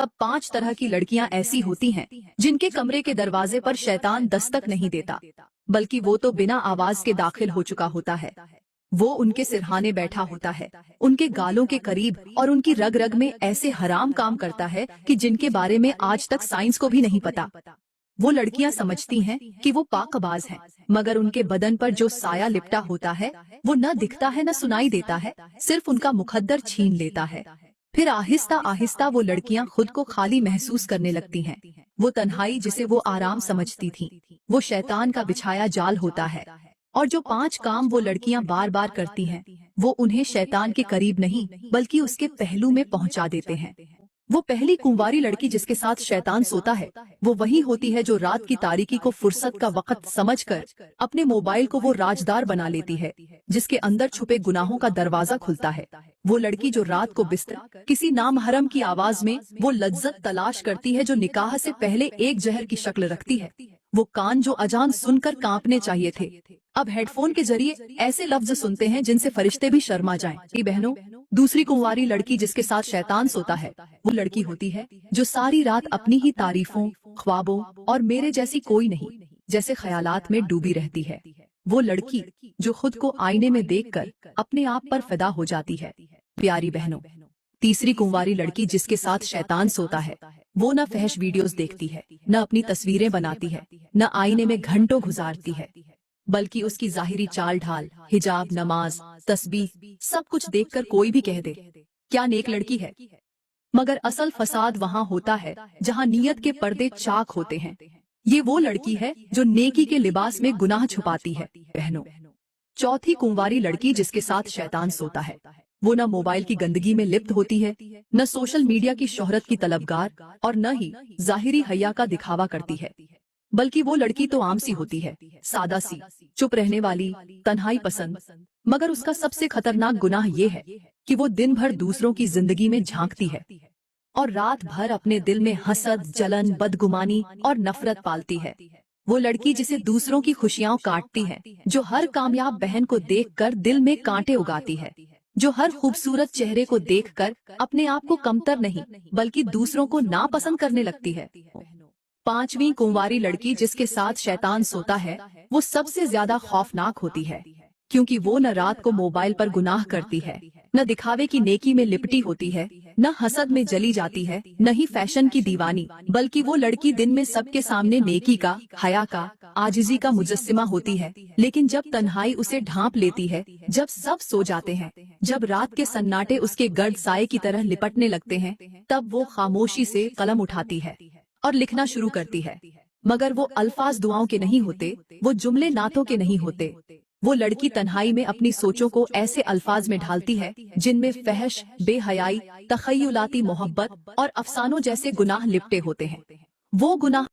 अब 5 तरह की लड़कियां ऐसी होती हैं जिनके कमरे के दरवाजे पर शैतान दस्तक नहीं देता, बल्कि वो तो बिना आवाज के दाखिल हो चुका होता है। वो उनके सिरहाने बैठा होता है, उनके गालों के करीब, और उनकी रग रग में ऐसे हराम काम करता है कि जिनके बारे में आज तक साइंस को भी नहीं पता। वो लड़कियां समझती हैं कि वो पाकबाज हैं, मगर उनके बदन पर जो साया लिपटा होता है वो न दिखता है न सुनाई देता है, सिर्फ उनका मुकद्दर छीन लेता है। फिर आहिस्ता आहिस्ता वो लड़कियां खुद को खाली महसूस करने लगती हैं। वो तन्हाई जिसे वो आराम समझती थीं, वो शैतान का बिछाया जाल होता है। और जो 5 काम वो लड़कियां बार बार करती हैं, वो उन्हें शैतान के करीब नहीं बल्कि उसके पहलू में पहुंचा देते हैं। वो पहली कुंवारी लड़की जिसके साथ शैतान सोता है, वो वही होती है जो रात की तारीकी को फुर्सत का वक्त समझकर अपने मोबाइल को वो राजदार बना लेती है, जिसके अंदर छुपे गुनाहों का दरवाजा खुलता है। वो लड़की जो रात को बिस्तर किसी नामहरम की आवाज में वो लज्जत तलाश करती है जो निकाह से पहले एक जहर की शक्ल रखती है। वो कान जो अजान सुनकर कांपने चाहिए थे, अब हेडफोन के जरिए ऐसे लफ्ज सुनते हैं जिनसे फरिश्ते भी शर्मा जाएं। कि बहनों, दूसरी कुंवारी लड़की जिसके साथ शैतान सोता है, वो लड़की होती है जो सारी रात अपनी ही तारीफों, ख्वाबों और मेरे जैसी कोई नहीं जैसे ख्यालात में डूबी रहती है। वो लड़की जो खुद को आईने में देखकर अपने आप पर फिदा हो जाती है। प्यारी बहनों, तीसरी कुंवारी लड़की जिसके साथ शैतान सोता है, वो न फहश वीडियोस देखती है, न अपनी तस्वीरें बनाती है, न आईने में घंटों गुजारती है, बल्कि उसकी जाहिरी चाल ढाल, हिजाब, नमाज, तस्बीह सब कुछ देखकर कोई भी कह दे क्या नेक लड़की है। मगर असल फसाद वहाँ होता है जहाँ नीयत के पर्दे चाक होते हैं। ये वो लड़की है जो नेकी के लिबास में गुनाह छुपाती है। बहनों, चौथी कुंवारी लड़की जिसके साथ शैतान सोता है, वो न मोबाइल की गंदगी में लिप्त होती है, न सोशल मीडिया की शोहरत की तलबगार, और न ही जाहिरी हया का दिखावा करती है, बल्कि वो लड़की तो आम सी होती है, सादा सी, चुप रहने वाली, तन्हाई पसंद। मगर उसका सबसे खतरनाक गुनाह ये है कि वो दिन भर दूसरों की जिंदगी में झांकती है और रात भर अपने दिल में हसद, जलन, बदगुमानी और नफरत पालती है। वो लड़की जिसे दूसरों की खुशियां काटती है, जो हर कामयाब बहन को देखकर दिल में कांटे उगाती है, जो हर खूबसूरत चेहरे को देखकर अपने आप को कमतर नहीं बल्कि दूसरों को नापसंद करने लगती है। पांचवी कुंवारी लड़की जिसके साथ शैतान सोता है, वो सबसे ज्यादा खौफनाक होती है, क्योंकि वो न रात को मोबाइल पर गुनाह करती है, न दिखावे की नेकी में लिपटी होती है, न हसद में जली जाती है, न ही फैशन की दीवानी, बल्कि वो लड़की दिन में सबके सामने नेकी का, हया का, आजिजी का मुजस्सिमा होती है। लेकिन जब तन्हाई उसे ढांप लेती है, जब सब सो जाते हैं, जब रात के सन्नाटे उसके गर्द साए की तरह लिपटने लगते हैं, तब वो खामोशी से कलम उठाती है और लिखना शुरू करती है। मगर वो अल्फाज दुआओं के नहीं होते, वो जुमले नातों के नहीं होते। वो लड़की तन्हाई में अपनी सोचों को ऐसे अल्फाज में ढालती है जिनमें फहश, बेहयाई, तखय्युलाती मोहब्बत और अफसानों जैसे गुनाह लिपटे होते हैं। वो गुनाह